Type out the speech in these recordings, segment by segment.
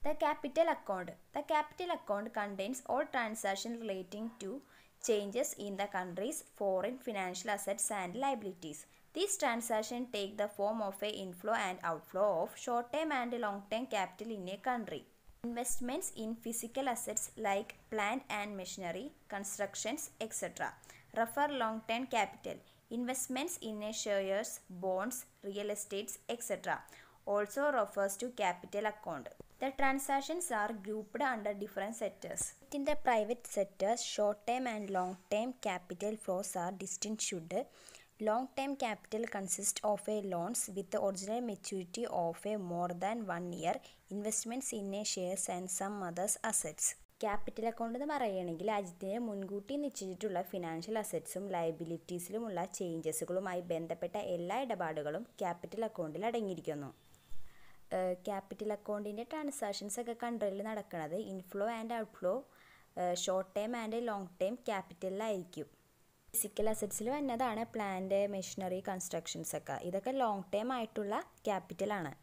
The capital account. The capital account contains all transactions relating to changes in the country's foreign financial assets and liabilities. These transactions take the form of an inflow and outflow of short-term and long-term capital in a country. Investments in physical assets like plant and machinery, constructions, etc. Refer long-term capital. Investments in shares, bonds, real estates, etc. also refers to capital account. The transactions are grouped under different sectors. In the private sector, short-term and long-term capital flows are distinguished. Long-term capital consists of loans with the original maturity of more than 1 year, investments in shares and some other assets. Capital account എന്ന് പറയുകയാണെങ്കിൽ രാജ്യത്തിന് മുൻകൂട്ടി നിശ്ചയിച്ചിട്ടുള്ള financial അസറ്റ്സും ലയബിലിറ്റീസിലുമുള്ള ചേഞ്ചസുകളുമായി ബന്ധപ്പെട്ട എല്ലാ ഇടപാടുകളും capital അക്കൗണ്ടിൽ അടങ്ങിയിരിക്കുന്നു. ക്യാപിറ്റൽ അക്കൗണ്ടിൻ്റെ ട്രാൻസാക്ഷൻസ് ഒക്കെ കൺട്രിയിൽ നടക്കുന്നത് inflow and outflow short term and long term ക്യാപിറ്റലിലായിരിക്കും. ഫിസിക്കൽ അസറ്റ്സിൽ വന്നതാണ് പ്ലാന്റ്, മെഷീനറി, കൺസ്ട്രക്ഷൻസ് ഒക്കെ. ഇതൊക്കെ ലോങ് ടേം ആയിട്ടുള്ള ക്യാപിറ്റലാണ്.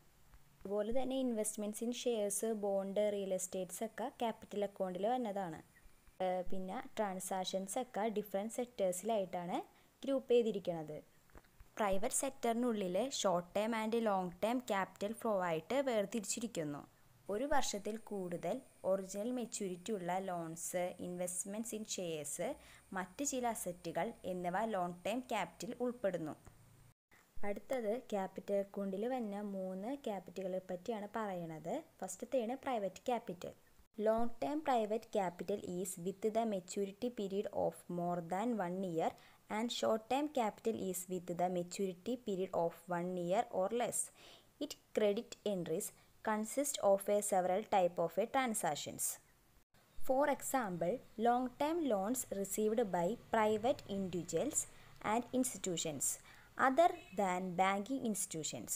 അതുപോലെ തന്നെ investments in shares, bond, real estates ഒക്കെ ക്യാപിറ്റൽ അക്കൗണ്ടിൽ വന്നതാണ്. പിന്നെ ട്രാൻസാക്ഷൻസ് ഒക്കെ ഡിഫറെൻറ്റ് സെക്ടേഴ്സിലായിട്ടാണ് ഗ്രൂപ്പ് ചെയ്തിരിക്കുന്നത്. പ്രൈവറ്റ് സെക്ടറിനുള്ളിൽ short term and long term capital flow ആയിട്ട് വേർതിരിച്ചിരിക്കുന്നു. ഒരു വർഷത്തിൽ കൂടുതൽ ഒറിജിനൽ മെച്യൂരിറ്റി ഉള്ള ലോൺസ്, ഇൻവെസ്റ്റ്മെൻറ്റ്സ് ഇൻ ഷെയർസ്, മറ്റ് ചില അസറ്റുകൾ എന്നിവ ലോങ് ടേം ക്യാപിറ്റൽ ഉൾപ്പെടുന്നു. അടുത്തത് ക്യാപിറ്റൽ അക്കൗണ്ടിൽ വന്ന 3 ക്യാപിറ്റലുകളെ പറ്റിയാണ് പറയുന്നത്. ഫസ്റ്റത്തേണ് private capital. Long term private capital is with the maturity period of more than 1 year and short-term capital is with the maturity period of 1 year or less. Its credit entries consist of several type of transactions. For example, long-term loans received by private individuals and institutions other than banking institutions.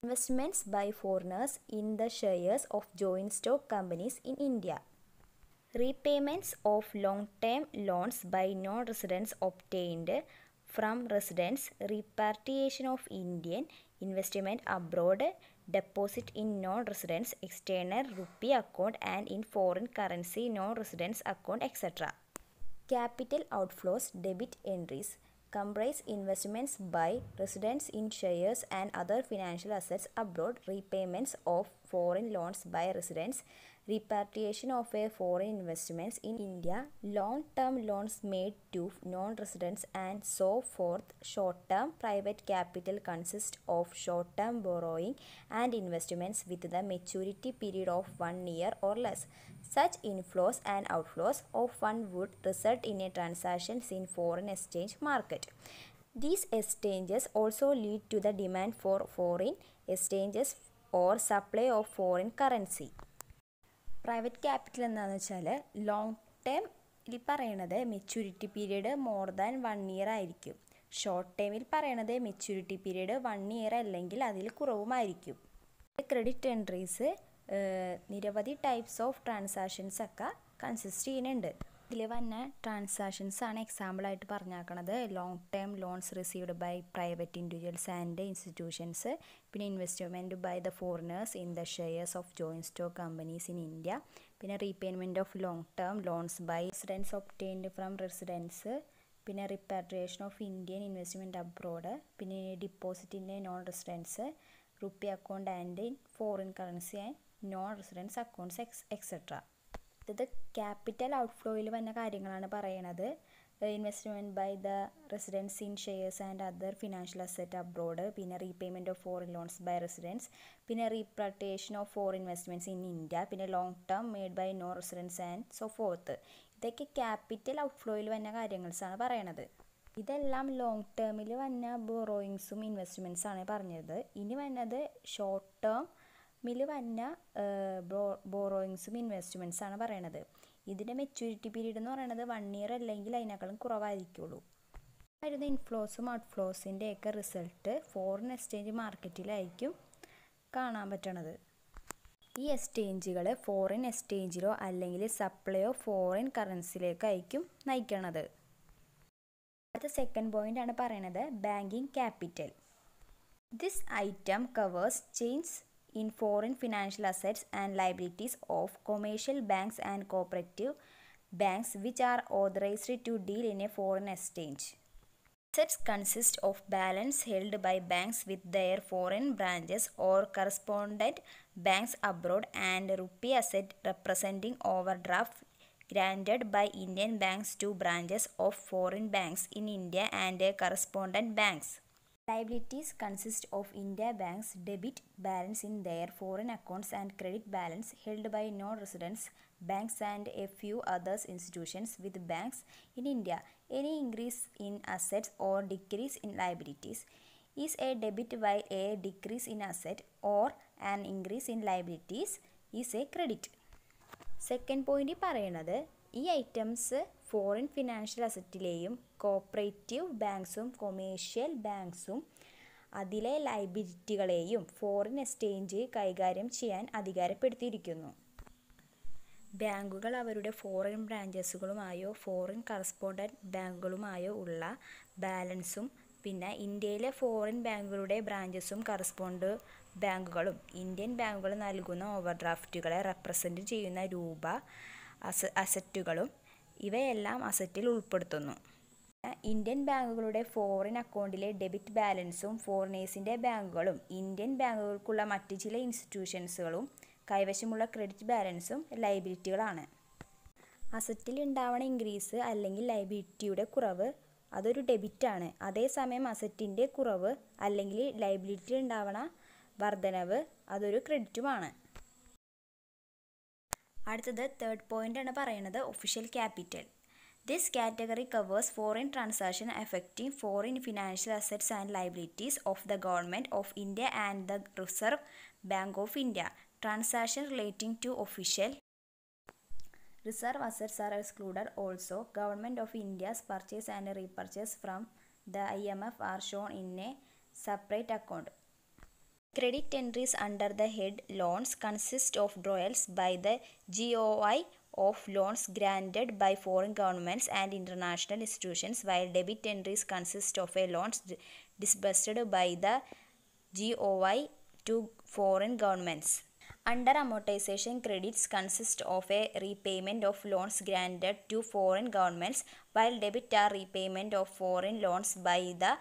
Investments by foreigners in the shares of joint stock companies in India. Repayments of long-term loans by non-residents obtained from residents, repatriation of Indian investment abroad, deposit in non-residents external rupee account and in foreign currency non-residents account, etc. Capital outflows debit entries comprise investments by residents in shares and other financial assets abroad, repayments of foreign loans by residents, repatriation of foreign investments in India, long-term loans made to non-residents and so forth. Short-term private capital consists of short-term borrowing and investments with the maturity period of 1 year or less. Such inflows and outflows often would result in a transactions in foreign exchange market. These exchanges also lead to the demand for foreign exchanges or supply of foreign currency. Private capital എന്താണെന്ന് വെച്ചാൽ long ടേമിൽ പറയണത് maturity period more than 1 year ആയിരിക്കും. Short ടേമിൽ പറയണത് maturity period 1 year അല്ലെങ്കിൽ അതിൽ കുറവുമായിരിക്കും. ക്രെഡിറ്റ് എൻട്രീസ് നിരവധി ടൈപ്സ് ഓഫ് ട്രാൻസാക്ഷൻസ് ഒക്കെ കൺസിസ്റ്റ് ചെയ്യുന്നുണ്ട്. ഇതിൽ വന്ന ട്രാൻസാക്ഷൻസ് ആണ് എക്സാമ്പിളായിട്ട് പറഞ്ഞേക്കണത്. Long term loans received by private individuals and institutions, പിന്നെ investment by the foreigners in the shares of joint stock companies in India, പിന്നെ repayment of long term loans by residents obtained from residents, പിന്നെ repatriation of Indian investment abroad, പിന്നെ ഡിപ്പോസിറ്റിൻ്റെ non residents rupee account and in foreign currency and non residents accounts etcetera. ഇത് capital ഔട്ട്ഫ്ലോയിൽ വന്ന കാര്യങ്ങളാണ് പറയണത്. Investment by the residents in shares and other financial asset abroad, പിന്നെ repayment of foreign loans by residents, പിന്നെ repatriation of foreign investments in India, പിന്നെ long term made by no residents and so forth. ഇതൊക്കെ capital ഔട്ട്ഫ്ലോയിൽ വന്ന കാര്യങ്ങൾസാണ് പറയണത്. ഇതെല്ലാം long ടേമിൽ വന്ന ബോറോയിങ്സും ഇൻവെസ്റ്റ്മെൻറ്റ്സാണ് പറഞ്ഞത്. ഇനി വന്നത് ഷോർട്ട് ടേമിൽ വന്ന ബോറോയിങ്സും ഇൻവെസ്റ്റ്മെൻറ്റ്സ് ആണ് പറയണത്. ഇതിൻ്റെ മെച്യൂരിറ്റി പീരീഡ് എന്ന് പറയുന്നത് 1 ഇയർ അല്ലെങ്കിൽ അതിനേക്കാളും കുറവായിരിക്കുള്ളൂ. വരുന്ന ഇൻഫ്ലോസും ഔട്ട്ഫ്ലോസിൻ്റെ ഒക്കെ റിസൾട്ട് ഫോറിൻ എക്സ്ചേഞ്ച് മാർക്കറ്റിലായിരിക്കും കാണാൻ പറ്റണത്. ഈ എക്സ്ചേഞ്ചുകൾ ഫോറിൻ എക്സ്ചേഞ്ചിലോ അല്ലെങ്കിൽ സപ്ലൈയോ ഫോറിൻ കറൻസിയിലേക്കായിരിക്കും നയിക്കണത്. അടുത്ത സെക്കൻഡ് പോയിന്റ് ആണ് പറയണത് banking capital. This item covers change in foreign financial assets and liabilities of commercial banks and cooperative banks which are authorized to deal in a foreign exchange. Assets consist of balance held by banks with their foreign branches or correspondent banks abroad and rupee asset representing overdraft granted by Indian banks to branches of foreign banks in India and correspondent banks. Liabilities consist of India banks' debit balance in their foreign accounts and credit balance held by non-residents banks and a few other institutions with banks in India. Any increase in assets or decrease in liabilities is a debit while a decrease in asset or an increase in liabilities is a credit. Second point പറയുന്നത് ഈ items foreign financial അസറ്റിലെയും cooperative ബാങ്ക്സും commercial ബാങ്ക്സും അതിലെ ലൈബിലിറ്റികളെയും foreign exchange കൈകാര്യം ചെയ്യാൻ അധികാരപ്പെടുത്തിയിരിക്കുന്നു. ബാങ്കുകൾ അവരുടെ ഫോറിൻ ബ്രാഞ്ചസുകളുമായോ ഫോറിൻ കറസ്പോണ്ടൻറ്റ് ബാങ്കുകളുമായോ ഉള്ള ബാലൻസും പിന്നെ ഇന്ത്യയിലെ ഫോറിൻ ബാങ്കുകളുടെ ബ്രാഞ്ചസും കറസ്പോണ്ട് ബാങ്കുകളും ഇന്ത്യൻ ബാങ്കുകൾ നൽകുന്ന ഓവർഡ്രാഫ്റ്റുകളെ റെപ്രസെൻറ്റ് ചെയ്യുന്ന രൂപ അസറ്റുകളും ഇവയെല്ലാം അസറ്റിൽ ഉൾപ്പെടുത്തുന്നു. ഇന്ത്യൻ ബാങ്കുകളുടെ ഫോറിൻ അക്കൗണ്ടിലെ ഡെബിറ്റ് ബാലൻസും ഫോറിനേഴ്സിൻ്റെ ബാങ്കുകളും ഇന്ത്യൻ ബാങ്കുകൾക്കുള്ള മറ്റ് ചില ഇൻസ്റ്റിറ്റ്യൂഷൻസുകളും കൈവശമുള്ള ക്രെഡിറ്റ് ബാലൻസും ലൈബിലിറ്റികളാണ്. അസറ്റിൽ ഉണ്ടാവണ ഇൻക്രീസ് അല്ലെങ്കിൽ ലൈബിലിറ്റിയുടെ കുറവ് അതൊരു ഡെബിറ്റാണ്. അതേസമയം അസറ്റിൻ്റെ കുറവ് അല്ലെങ്കിൽ ലൈബിലിറ്റി ഉണ്ടാവണ വർധനവ് അതൊരു ക്രെഡിറ്റുമാണ്. അടുത്തത് തേർഡ് പോയിന്റ് ആണ് പറയുന്നത് official capital. This category covers foreign transaction affecting foreign financial assets and liabilities of the government of India and the Reserve Bank of India. Transaction relating to official reserve assets are excluded also. Government of India's purchase and repurchase from the IMF are shown in a separate account. Credit entries under the head loans consist of drawals by the GOI of loans granted by foreign governments and international institutions, while debit entries consist of a loans disbursed by the GOI to foreign governments. Under amortization, credits consist of a repayment of loans granted to foreign governments, while debit are repayment of foreign loans by the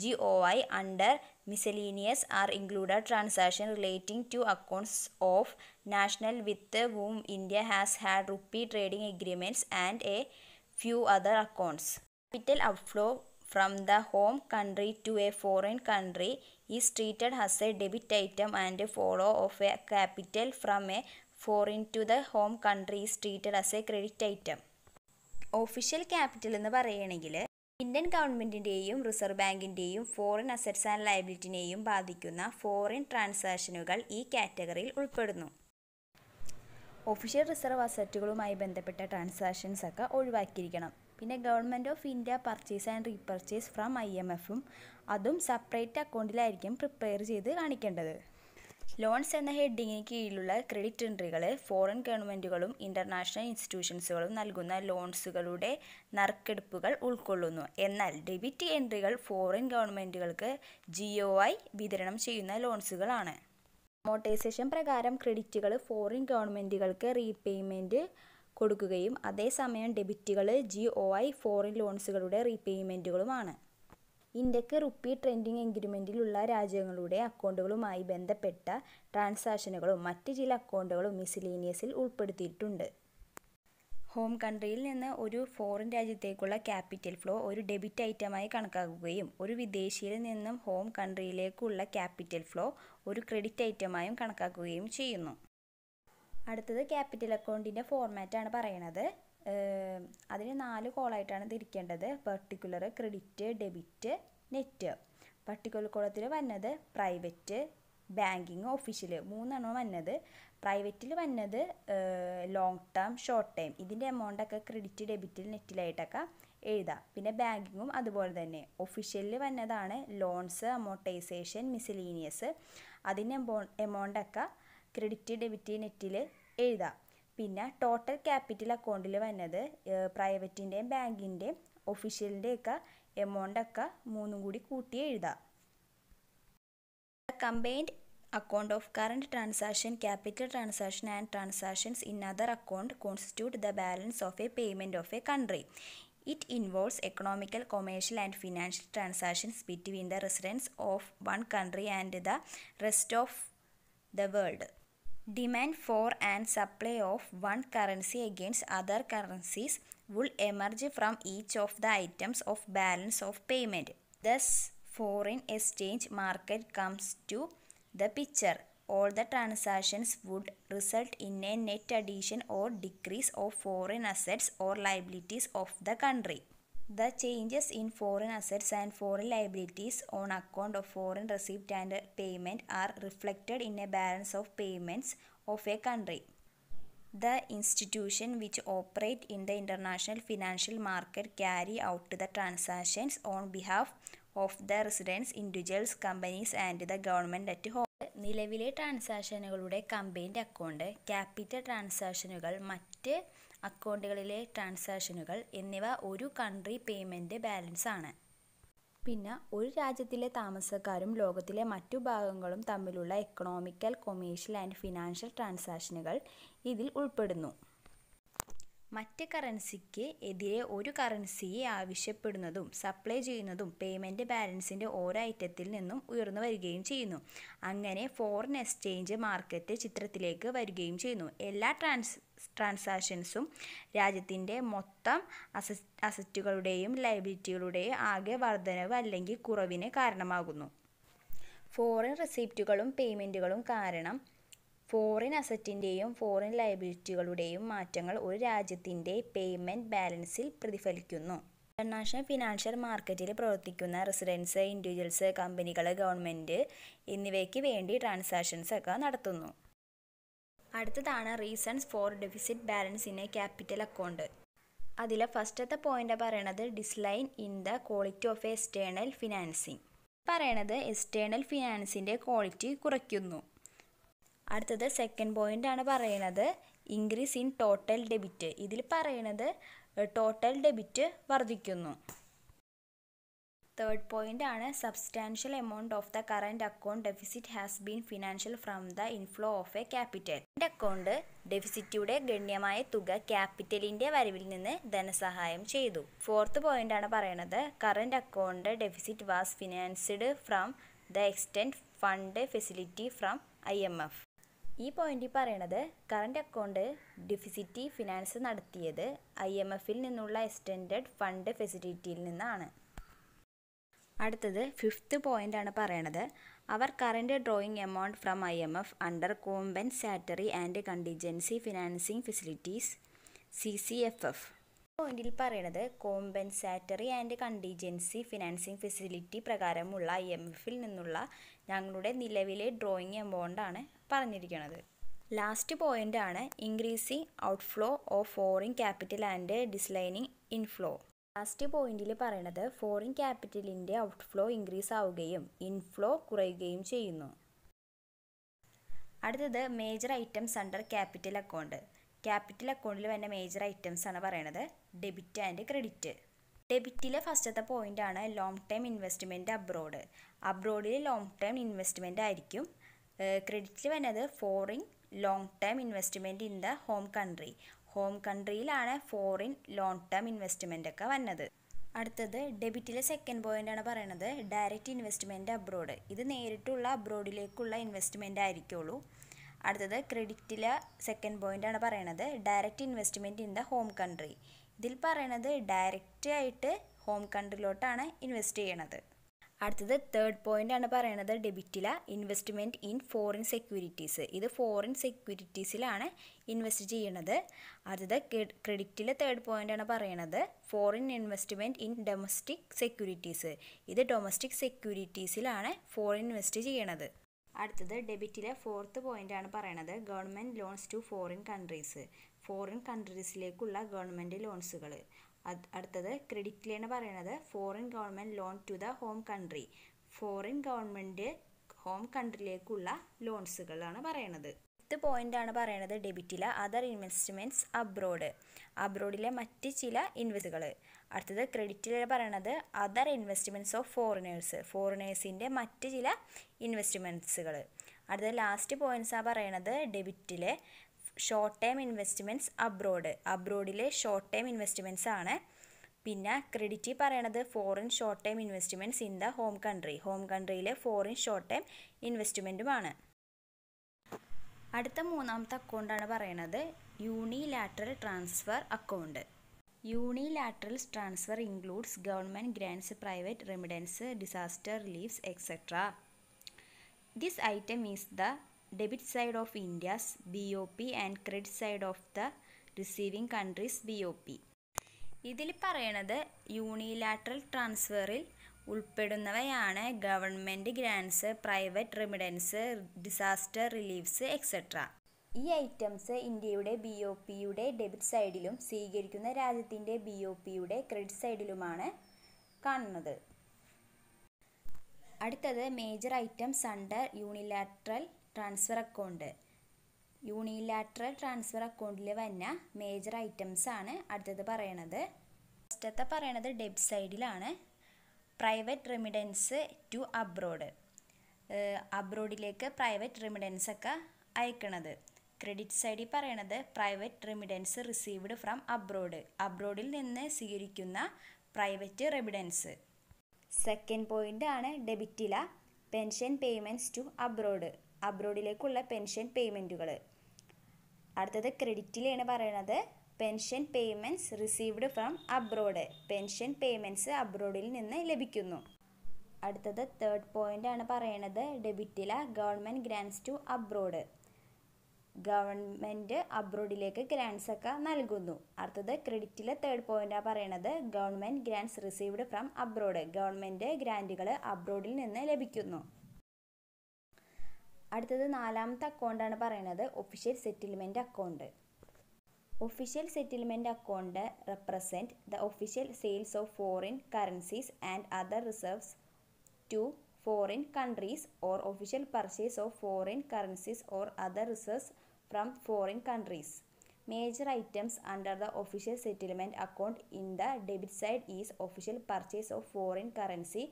GOI. Under miscellaneous are included transactions relating to accounts of nationals with whom India has had rupee trading agreements and a few other accounts. Capital outflow from the home country to a foreign country is treated as a debit item and flow of a capital from a foreign to the home country is treated as a credit item. Official capital എന്ന് പറയുകയാണെങ്കിൽ Indian ഗവൺമെൻറ്റിൻ്റെയും reserve ബാങ്കിൻ്റെയും foreign assets and ലയബിലിറ്റിനെയും ബാധിക്കുന്ന foreign ട്രാൻസാക്ഷനുകൾ ഈ കാറ്റഗറിയിൽ ഉൾപ്പെടുന്നു. ഒഫീഷ്യൽ റിസർവ് അസറ്റുകളുമായി ബന്ധപ്പെട്ട ട്രാൻസാക്ഷൻസ് ഒക്കെ ഒഴിവാക്കിയിരിക്കണം. പിന്നെ government of India purchase and repurchase from IMFഉം അതും സെപ്പറേറ്റ് അക്കൗണ്ടിലായിരിക്കും പ്രിപ്പയർ ചെയ്ത് കാണിക്കേണ്ടത്. ലോൺസ് എന്ന ഹെഡിങ്ങിന് കീഴിലുള്ള ക്രെഡിറ്റ് എൻട്രികൾ ഫോറിൻ ഗവൺമെൻറ്റുകളും ഇൻ്റർനാഷണൽ ഇൻസ്റ്റിറ്റ്യൂഷൻസുകളും നൽകുന്ന ലോൺസുകളുടെ നറുക്കെടുപ്പുകൾ ഉൾക്കൊള്ളുന്നു. എന്നാൽ ഡെബിറ്റ് എൻട്രികൾ ഫോറിൻ ഗവൺമെൻറ്റുകൾക്ക് GOI വിതരണം ചെയ്യുന്ന ലോൺസുകളാണ്. അമോർട്ടൈസേഷൻ പ്രകാരം ക്രെഡിറ്റുകൾ ഫോറിൻ ഗവൺമെൻറ്റുകൾക്ക് റീപേയ്മെൻറ്റ് കൊടുക്കുകയും അതേസമയം ഡെബിറ്റുകൾ GOI ഫോറിൻ ലോൺസുകളുടെ റീപേയ്മെൻറ്റുകളുമാണ്. ഇന്ത്യക്ക് റുപ്പി ട്രെൻഡിങ് എഗ്രിമെൻറ്റിലുള്ള രാജ്യങ്ങളുടെ അക്കൗണ്ടുകളുമായി ബന്ധപ്പെട്ട ട്രാൻസാക്ഷനുകളും മറ്റ് ചില അക്കൗണ്ടുകളും മിസ്സലേനിയസിൽ ഉൾപ്പെടുത്തിയിട്ടുണ്ട്. ഹോം കൺട്രിയിൽ നിന്ന് ഒരു ഫോറിൻ രാജ്യത്തേക്കുള്ള ക്യാപിറ്റൽ ഫ്ലോ ഒരു ഡെബിറ്റ് ഐറ്റമായി കണക്കാക്കുകയും ഒരു വിദേശിയിൽ നിന്നും ഹോം കൺട്രിയിലേക്കുള്ള ക്യാപിറ്റൽ ഫ്ലോ ഒരു ക്രെഡിറ്റ് ഐറ്റമായും കണക്കാക്കുകയും ചെയ്യുന്നു. അടുത്തത് ക്യാപിറ്റൽ അക്കൗണ്ടിൻ്റെ ഫോർമാറ്റാണ് പറയണത്. അതിന് 4 കോളായിട്ടാണ് തിരിക്കേണ്ടത്. Particular, credit, debit, net. Particular കോളത്തിൽ വന്നത് പ്രൈവറ്റ്, ബാങ്കിങ്, ഒഫീഷ്യൽ 3 വന്നത്. പ്രൈവറ്റിൽ വന്നത് ലോങ് ടേം, ഷോർട്ട് ടൈം. ഇതിൻ്റെ എമൗണ്ടൊക്കെ ക്രെഡിറ്റ്, ഡെബിറ്റിൽ, നെറ്റിലായിട്ടൊക്കെ എഴുതാം. പിന്നെ ബാങ്കിങ്ങും അതുപോലെ തന്നെ. ഒഫീഷ്യലിൽ വന്നതാണ് ലോൺസ്, അമോർട്ടൈസേഷൻ, മിസ്സലേനിയസ്. അതിൻ്റെ എമൗണ്ടൊക്കെ ക്രെഡിറ്റ്, ഡെബിറ്റ്, നെറ്റിൽ എഴുതാം. പിന്നെ ടോട്ടൽ ക്യാപിറ്റൽ അക്കൗണ്ടിൽ വന്നത് പ്രൈവറ്റിൻ്റെയും ബാങ്കിൻ്റെയും ഒഫീഷ്യലിൻ്റെയൊക്കെ എമൗണ്ടൊക്കെ 3 കൂടി കൂട്ടി എഴുതാം. Combined Account of current transaction, capital transaction and transactions in other account constitute the balance of a payment of a country. It involves economical, commercial and financial transactions between the residents of one country and the rest of the world. Demand for and supply of one currency against other currencies will emerge from each of the items of balance of payment. Thus, foreign exchange market comes to the picture. All the transactions would result in a net addition or decrease of foreign assets or liabilities of the country. The changes in foreign assets and foreign liabilities on account of foreign receipt and payment are reflected in a balance of payments of a country. The institutions which operate in the international financial market carry out the transactions on behalf of the residents, individuals, companies and the government at home. നിലവിലെ ട്രാൻസാക്ഷനുകളുടെ combined account, capital ട്രാൻസാക്ഷനുകൾ, മറ്റ് അക്കൗണ്ടുകളിലെ ട്രാൻസാക്ഷനുകൾ എന്നിവ ഒരു country payment balance ആണ്. പിന്നെ ഒരു രാജ്യത്തിലെ താമസക്കാരും ലോകത്തിലെ മറ്റു ഭാഗങ്ങളും തമ്മിലുള്ള എക്കണോമിക്കൽ, കൊമേഴ്ഷ്യൽ ആൻഡ് ഫിനാൻഷ്യൽ ട്രാൻസാക്ഷനുകൾ ഇതിൽ ഉൾപ്പെടുന്നു. മറ്റ് കറൻസിക്ക് എതിരെ ഒരു കറൻസിയെ ആവശ്യപ്പെടുന്നതും സപ്ലൈ ചെയ്യുന്നതും പേയ്മെൻറ്റ് ബാലൻസിൻ്റെ ഓരോ ഐറ്റത്തിൽ നിന്നും ഉയർന്നു വരികയും ചെയ്യുന്നു. അങ്ങനെ ഫോറിൻ എക്സ്ചേഞ്ച് മാർക്കറ്റ് ചിത്രത്തിലേക്ക് വരികയും ചെയ്യുന്നു. എല്ലാ ട്രാൻസാക്ഷൻസും രാജ്യത്തിൻ്റെ മൊത്തം അസറ്റുകളുടെയും ലയബിലിറ്റികളുടെയും ആകെ വർധനവ് അല്ലെങ്കിൽ കുറവിന് കാരണമാകുന്നു. ഫോറിൻ റെസിപ്റ്റുകളും പേയ്മെൻറ്റുകളും കാരണം ഫോറിൻ അസറ്റിൻ്റെയും ഫോറിൻ ലയബിലിറ്റികളുടെയും മാറ്റങ്ങൾ ഒരു രാജ്യത്തിൻ്റെ പേയ്മെൻറ്റ് ബാലൻസിൽ പ്രതിഫലിക്കുന്നു. ഇന്റർനാഷണൽ ഫിനാൻഷ്യൽ മാർക്കറ്റിൽ പ്രവർത്തിക്കുന്ന റെസിഡൻസ്, ഇൻഡിവിജ്വൽസ്, കമ്പനികൾ, ഗവൺമെൻറ് എന്നിവയ്ക്ക് വേണ്ടി ട്രാൻസാക്ഷൻസ് ഒക്കെ നടത്തുന്നു. അടുത്തതാണ് reasons for deficit balance in a capital account. അതിലെ ഫസ്റ്റത്തെ പോയിന്റ് പറയണത് decline in the quality of external financing. പറയണത് എക്സ്റ്റേണൽ ഫിനാൻസിൻ്റെ ക്വാളിറ്റി കുറയ്ക്കുന്നു. അടുത്തത് സെക്കൻഡ് പോയിന്റ് ആണ് പറയുന്നത് ഇൻക്രീസ് ഇൻ ടോട്ടൽ ഡെബിറ്റ്. ഇതിൽ പറയുന്നത് ടോട്ടൽ ഡെബിറ്റ് വർദ്ധിക്കുന്നു. തേർഡ് പോയിന്റ് ആണ് substantial amount of the current account deficit has been financial from the inflow of a capital. Account ഡെഫിസിറ്റിയുടെ ഗണ്യമായ തുക ക്യാപിറ്റലിന്റെ വരവിൽ നിന്ന് ധനസഹായം ചെയ്തു. ഫോർത്ത് പോയിന്റ് ആണ് പറയുന്നത് current account deficit was financed from the extend fund facility from IMF. ഈ പോയിന്റിൽ പറയണത് കറന്റ് അക്കൗണ്ട് ഡെഫിസിറ്റ് ഫിനാൻസ് നടത്തിയത് IMFൽ നിന്നുള്ള എക്സ്റ്റെൻഡഡ് ഫണ്ട് ഫെസിലിറ്റിയിൽ നിന്നാണ്. അടുത്തത് ഫിഫ്ത്ത് പോയിന്റ് ആണ് പറയണത് അവർ current drawing amount from IMF under compensatory and contingency financing facilities CCFF. പോയിന്റിൽ പറയണത് compensatory and contingency financing facility പ്രകാരമുള്ള IMFൽ നിന്നുള്ള ഞങ്ങളുടെ നിലവിലെ ഡ്രോയിങ് എമൗണ്ട് ആണ് പറഞ്ഞിരിക്കുന്നത്. ലാസ്റ്റ് പോയിന്റ് ആണ് increasing outflow of foreign capital and declining inflow. Last പോയിന്റിൽ പറയണത് ഫോറിൻ ക്യാപിറ്റലിൻ്റെ ഔട്ട്ഫ്ലോ ഇൻക്രീസ് ആവുകയും ഇൻഫ്ലോ കുറയുകയും ചെയ്യുന്നു. അടുത്തത് major items under capital account. Capital അക്കൗണ്ടിൽ വരുന്ന മേജർ ഐറ്റംസ് ആണ് പറയണത് ഡെബിറ്റ് ആൻഡ് ക്രെഡിറ്റ്. ഡെബിറ്റിലെ ഫസ്റ്റത്തെ പോയിന്റ് ആണ് ലോങ് ടൈം ഇൻവെസ്റ്റ്മെൻറ്റ് അബ്രോഡ്. അബ്രോഡിൽ ലോങ് ടൈം ഇൻവെസ്റ്റ്മെൻറ്റ് ആയിരിക്കും. ക്രെഡിറ്റിൽ വരുന്നത് foreign long time investment in the home country. Home കൺട്രിയിലാണ് ഫോറിൻ ലോങ് ടൈം ഇൻവെസ്റ്റ്മെൻ്റ് ഒക്കെ വന്നത്. അടുത്തത് ഡെബിറ്റിലെ സെക്കൻഡ് പോയിന്റ് ആണ് പറയുന്നത് ഡയറക്റ്റ് ഇൻവെസ്റ്റ്മെൻറ്റ് അബ്രോഡ്. ഇത് നേരിട്ടുള്ള അബ്രോഡിലേക്കുള്ള ഇൻവെസ്റ്റ്മെൻ്റ് ആയിരിക്കുള്ളൂ. അടുത്തത് ക്രെഡിറ്റിലെ സെക്കൻഡ് പോയിന്റ് ആണ് പറയുന്നത് direct investment in the home country. ഇതിൽ പറയണത് ഡയറക്റ്റ് ആയിട്ട് ഹോം കൺട്രിയിലോട്ടാണ് ഇൻവെസ്റ്റ് ചെയ്യണത്. അടുത്തത് തേർഡ് പോയിന്റ് ആണ് പറയുന്നത് ഡെബിറ്റിലെ ഇൻവെസ്റ്റ്മെൻറ്റ് ഇൻ ഫോറിൻ സെക്യൂരിറ്റീസ്. ഇത് ഫോറിൻ സെക്യൂരിറ്റീസിലാണ് ഇൻവെസ്റ്റ് ചെയ്യണത്. അടുത്തത് ക്രെഡിറ്റിലെ തേർഡ് പോയിന്റ് ആണ് പറയുന്നത് foreign investment in domestic securities. ഇത് ഡൊമസ്റ്റിക് സെക്യൂരിറ്റീസിലാണ് ഫോറിൻ ഇൻവെസ്റ്റ് ചെയ്യണത്. അടുത്തത് ഡെബിറ്റിലെ ഫോർത്ത് പോയിന്റ് ആണ് പറയുന്നത് government loans to foreign countries. Foreign കൺട്രീസിലേക്കുള്ള ഗവൺമെൻറ് ലോൺസുകൾ. അടുത്തത് ക്രെഡിറ്റിലാണ് പറയുന്നത് foreign government loan to the home country. Foreign government home കൺട്രിയിലേക്കുള്ള ലോൺസുകളാണ് പറയണത്. ഫിഫ്ത്ത് പോയിന്റ് ആണ് പറയുന്നത് ഡെബിറ്റിലെ അതർ ഇൻവെസ്റ്റ്മെൻറ്റ്സ് അബ്രോഡ്. അബ്രോഡിലെ മറ്റ് ചില ഇൻവെസ്റ്റുകൾ. അടുത്തത് ക്രെഡിറ്റിൽ പറയണത് അതർ ഇൻവെസ്റ്റ്മെൻറ്റ്സ് ഓഫ് ഫോറിനേഴ്സ്. ഫോറിനേഴ്സിൻ്റെ മറ്റ് ചില ഇൻവെസ്റ്റ്മെൻറ്റ്സുകൾ. അടുത്ത ലാസ്റ്റ് പോയിൻറ്റ്സാണ് പറയണത് ഡെബിറ്റിലെ ഷോർട്ട് ടേം ഇൻവെസ്റ്റ്മെൻറ്റ്സ് അബ്രോഡിലെ ഷോർട്ട് ടേം ഇൻവെസ്റ്റ്മെൻറ്റ്സ് ആണ്. പിന്നെ ക്രെഡിറ്റ് പറയണത് foreign short term investments in the home കൺട്രിയിലെ ഫോറിൻ ഷോർട്ട് ടേം ഇൻവെസ്റ്റ്മെൻറ്റുമാണ്. അടുത്ത മൂന്നാമത്തെ അക്കൗണ്ടാണ് പറയണത് unilateral transfer account. Unilateral transfer includes government grants, private remittance, disaster reliefs etcetera. This item is the debit side of India's BOP and credit side of the receiving countries BOP. ഇതിൽ പറയണത് unilateral ട്രാൻസ്ഫറിൽ ഉൾപ്പെടുന്നവയാണ് government grants, private remittance, disaster reliefs etcetera. ഈ items ഇന്ത്യയുടെ BOPയുടെ debit സൈഡിലും സ്വീകരിക്കുന്ന രാജ്യത്തിൻ്റെ BOPയുടെ ക്രെഡിറ്റ് സൈഡിലുമാണ് കാണുന്നത്. അടുത്തത് major items under unilateral transfer account. Unilateral transfer അക്കൗണ്ടിൽ വന്ന മേജർ ഐറ്റംസ് ആണ് അടുത്തത് പറയണത്. ഫസ്റ്റത്തെ പറയണത് ഡെബിറ്റ് സൈഡിലാണ് പ്രൈവറ്റ് റെമിറ്റൻസ് ടു അബ്രോഡിലേക്ക് പ്രൈവറ്റ് റെമിറ്റൻസ് ഒക്കെ അയക്കണത്. ക്രെഡിറ്റ് സൈഡിൽ പറയണത് പ്രൈവറ്റ് റെമിറ്റൻസ് റിസീവ്ഡ് ഫ്രം അബ്രോഡിൽ നിന്ന് സ്വീകരിക്കുന്ന പ്രൈവറ്റ് റെമിറ്റൻസ്. സെക്കൻഡ് പോയിന്റ് ആണ് ഡെബിറ്റില പെൻഷൻ പേയ്മെൻറ്റ്സ് ടു അബ്രോഡിലേക്കുള്ള പെൻഷൻ പേയ്മെൻറ്റുകൾ. അടുത്തത് ക്രെഡിറ്റിലാണ് പറയണത് pension payments received from pension payments അബ്രോഡിൽ നിന്ന് ലഭിക്കുന്നു. അടുത്തത് തേർഡ് പോയിന്റ് ആണ് പറയണത് ഡെബിറ്റില ഗവൺമെൻറ് ഗ്രാൻസ് ടു ഗവൺമെൻറ് അബ്രോഡിലേക്ക് ഗ്രാൻസ് ഒക്കെ നൽകുന്നു. അടുത്തത് ക്രെഡിറ്റിലെ തേർഡ് പോയിന്റാണ് പറയണത് government grants received from government ഗ്രാൻറ്റുകൾ അബ്രോഡിൽ നിന്ന് ലഭിക്കുന്നു. അടുത്തത് നാലാമത്തെ അക്കൗണ്ടാണ് പറയണത് official settlement account. Official settlement account represent the official sales of foreign currencies and other reserves to foreign countries or official purchase of foreign currencies or other reserves from foreign countries. Major items under the official settlement account in the debit side is official purchase of foreign currency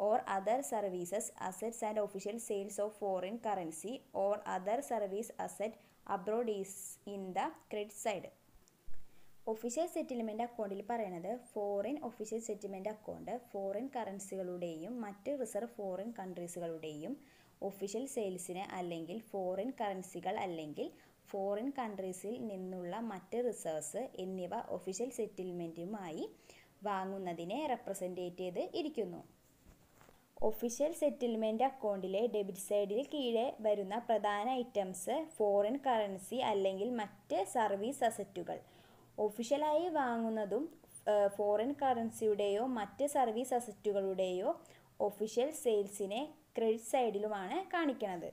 or other services assets and official sales of foreign currency or other service asset abroad is in the credit side. Official settlement അക്കൗണ്ടിൽ പറയണത് foreign official settlement account foreign കറൻസികളുടെയും മറ്റ് reserve foreign കൺട്രീസുകളുടെയും official സെയിൽസിന് അല്ലെങ്കിൽ foreign കറൻസികൾ അല്ലെങ്കിൽ foreign കൺട്രീസിൽ നിന്നുള്ള മറ്റ് റിസർവ്സ് എന്നിവ ഒഫീഷ്യൽ സെറ്റിൽമെൻറ്റുമായി വാങ്ങുന്നതിനെ റെപ്രസെൻറ്റ് ചെയ്ത് ഇരിക്കുന്നു. ഒഫീഷ്യൽ സെറ്റിൽമെൻറ്റ് അക്കൗണ്ടിലെ ഡെബിറ്റ് സൈഡിൽ കീഴെ വരുന്ന പ്രധാന ഐറ്റംസ് ഫോറിൻ കറൻസി അല്ലെങ്കിൽ മറ്റ് സർവീസ് അസറ്റുകൾ. ഒഫീഷ്യലായി വാങ്ങുന്നതും ഫോറിൻ കറൻസിയുടെയോ മറ്റ് സർവീസ് അസറ്റുകളുടെയോ ഒഫീഷ്യൽ സെയിൽസിനെ ക്രെഡിറ്റ് സൈഡിലുമാണ് കാണിക്കുന്നത്.